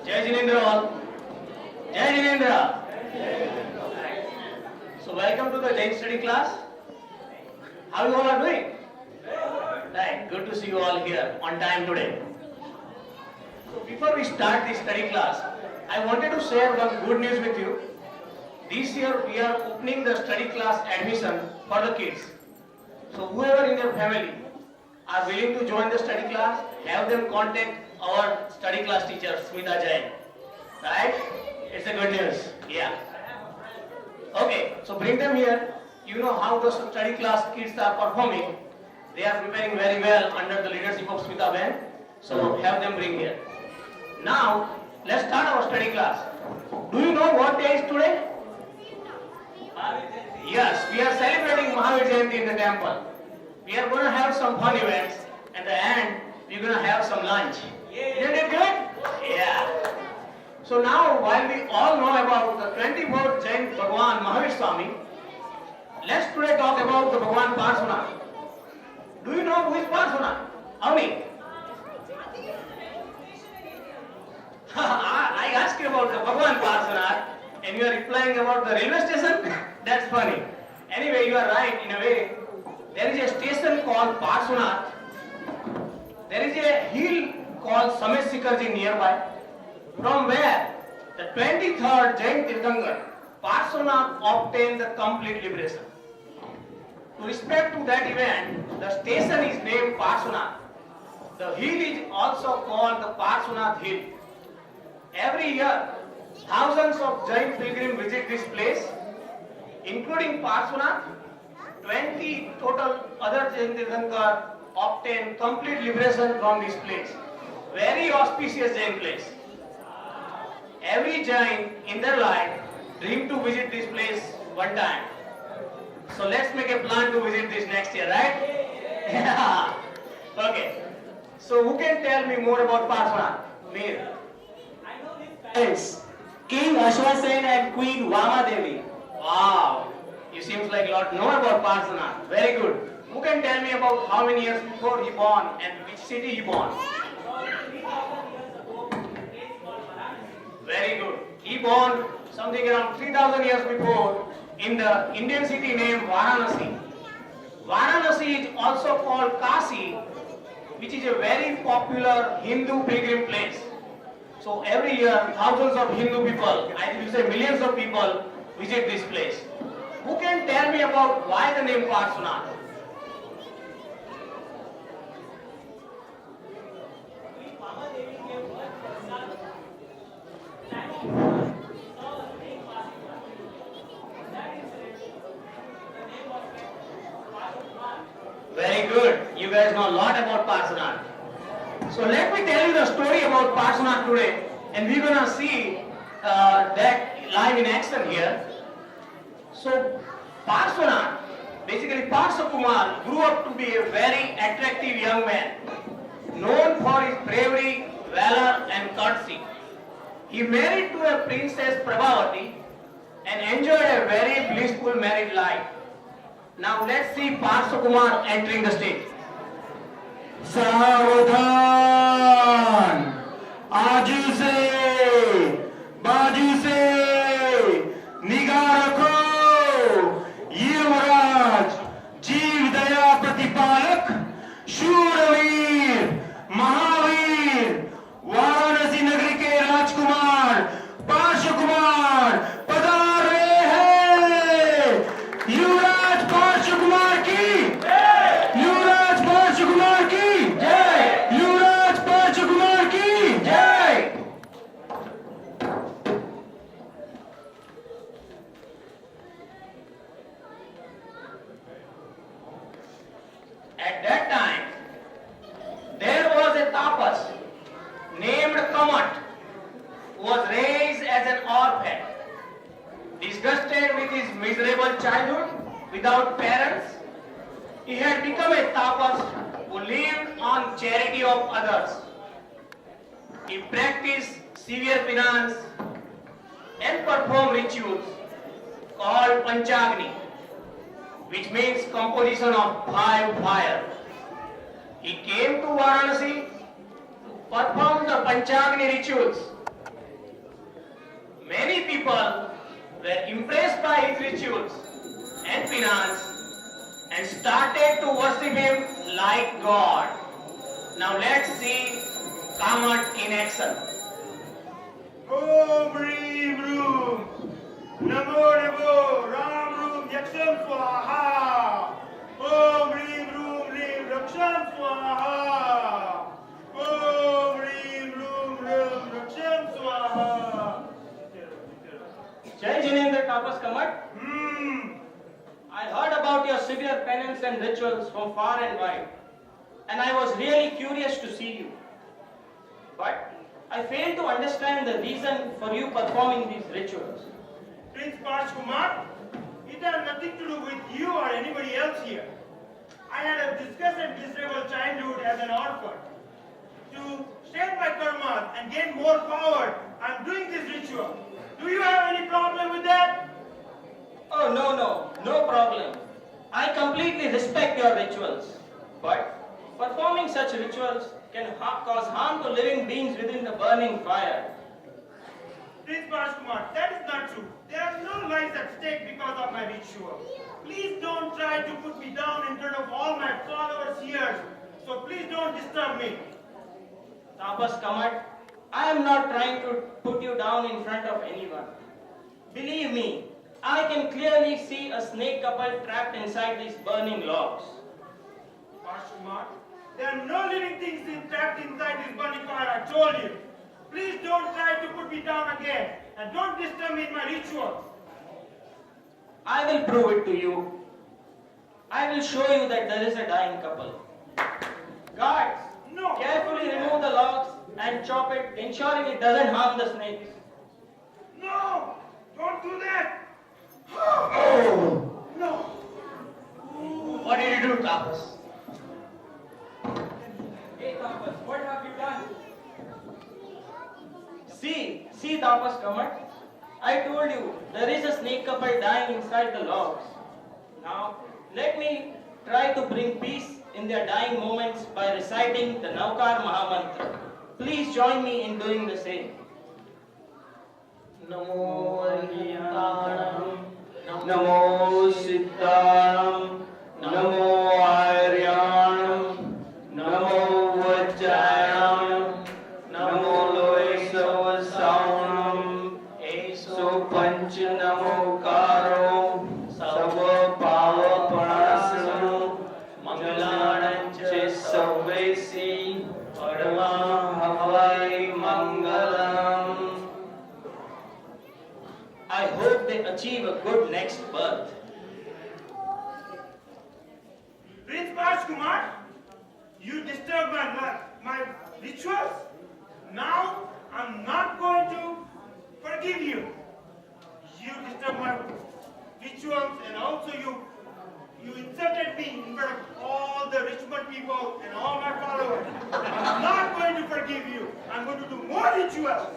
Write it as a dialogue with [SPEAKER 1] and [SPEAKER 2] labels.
[SPEAKER 1] Jai Jinendra all. Jai Jinendra. So welcome to the Jain study class. How you all are doing? Right, good to see you all here on time today. So before we start this study class, I wanted to share one good news with you. This year we are opening the study class admission for the kids. So whoever in your family are willing to join the study class, have them contact our study class teacher Smita Jain. Right? It's a good news. Yeah. Okay, so bring them here. You know how the study class kids are performing. They are preparing very well under the leadership of Smita Ben. So have them bring here. Now, let's start our study class. Do you know what day is today? Yes, we are celebrating Mahavir Jayanti in the temple. We are going to have some fun events. At the end, we're going to have some lunch. Isn't it good? Yeah. So now, while we all know about the 24th Jain Bhagwan Mahavir Swami, let's today talk about the Bhagwan Parshvanath. Do you know who is Parshvanath? Avni? I asked you about the Bhagwan Parshvanath and you are replying about the railway station? That's funny. Anyway, you are right in a way. There is a station called Parshvanath. There is a hill called Samesh Sikharji nearby. From where the 23rd Jain Tirthankar Parshvanath obtained the complete liberation. To respect to that event, the station is named Parshvanath. The hill is also called the Parshvanath Hill. Every year, thousands of Jain pilgrims visit this place, including Parshvanath. 20 total other Jain Tirthankar obtain complete liberation from this place. Very auspicious Jain place. Every Jain in their life dream to visit this place one time. So let's make a plan to visit this next year, right? Yeah. Okay. So who can tell me more about Parshvanath? Mir.
[SPEAKER 2] Yes, King Ashwasen and Queen Vama Devi.
[SPEAKER 1] Wow. You seems like a lot know about Parshvanath. Very good. Who can tell me about how many years before he born and which city he born? Very good. He born something around 3000 years before in the Indian city named Varanasi. Varanasi is also called Kashi, which is a very popular Hindu pilgrim place. So every year thousands of Hindu people, I will say millions of people visit this place. Who can tell me about why the name Parshvanath? Very good. You guys know a lot about Parshvanath. So let me tell you the story about Parshvanath today, and we're gonna see that live in action here. So Parshvanath, basically Parsha Kumar, grew up to be a very attractive young man, known for his bravery, valor, and courtesy. He married to a princess Prabhavati and enjoyed a very blissful married life. Now let's see Parsha Kumar entering the stage.
[SPEAKER 2] सावधान, आजू से, बाजू से, निगाह रखो, युवराज, जीव दया प्रतिपालक, शूरवीर, महावीर, वाराणसी नगरी के राजकुमार, पार्श्व कुमार, पधार रहे हैं। युवराज पार्श्व कुमार की, युवराज पार्श्व कुमार की जय, युवराज पार्श्व कुमार की जय।
[SPEAKER 1] At that time, there was a tapas named Kamat who was raised as an orphan. Disgusted with his miserable childhood without parents, he had become a tapas who lived on charity of others. He practiced severe penance and performed rituals called Panchagni, which means composition of 5 fire. He came to Varanasi to perform the Panchagni rituals people were impressed by his rituals and penance and started to worship him like God. Now let's see Kamat in action.
[SPEAKER 2] Om Reem Room. Namo Namo Ram Room Yaksham Swaha. Om Reem Room Reem Raksham Swaha. Om Reem Room Reem Raksham Swaha.
[SPEAKER 1] Jai Jinendra Tapas Kamat.
[SPEAKER 2] Hmm.
[SPEAKER 1] I heard about your severe penance and rituals from far and wide, and I was really curious to see you. But I failed to understand the reason for you performing these rituals.
[SPEAKER 2] Prince Parsh Kumar, it has nothing to do with you or anybody else here. I had a disgusted and miserable childhood as an orphan. To shed my karmas and gain more power, I am doing this ritual. Do you have any problem with that?
[SPEAKER 1] Oh, no problem. I completely respect your rituals. But performing such rituals can cause harm to living beings within the burning fire.
[SPEAKER 2] Prince Parsh Kumar, that is not true. There are no lives at stake because of my ritual. Please don't try to put me down in front of all my followers here. So please don't disturb me.
[SPEAKER 1] Tapas Kamat, I am not trying to put you down in front of anyone. Believe me, I can clearly see a snake couple trapped inside these burning logs.
[SPEAKER 2] Parsh Kumar, there are no living things trapped inside this burning fire, I told you. Please don't try to put me down again and don't disturb me in my rituals.
[SPEAKER 1] I will prove it to you. I will show you that there is a dying couple. Guards,
[SPEAKER 2] No.
[SPEAKER 1] carefully remove the logs and chop it, ensuring it doesn't harm the snakes.
[SPEAKER 2] No! Don't do that!
[SPEAKER 1] Oh!
[SPEAKER 2] No!
[SPEAKER 1] What did you do, Tapas?
[SPEAKER 3] Hey Tapas, what have you done?
[SPEAKER 1] See Tapas Kamat. I told you, there is a snake couple dying inside the logs. Now, let me try to bring peace in their dying moments by reciting the Navkar Mahamantra. Please join me in doing the same. Namo Aryanam, Namo Siddhanam, Namo Aryanam, Namo Vajjayanam, Namo Loisava Saunam, Eso Panch Namo Karo, Sava Pava Panasanam, Mangalanche Savesi, Padma Havai Mangalam. I hope they achieve a good next birth.
[SPEAKER 2] Prince Parsh Kumar, you disturbed my rituals. Now I'm not going to forgive you. You disturbed my rituals and also you insulted me in front of all the Richmond people and all my followers. I'm not going to forgive you. I'm going to do more rituals.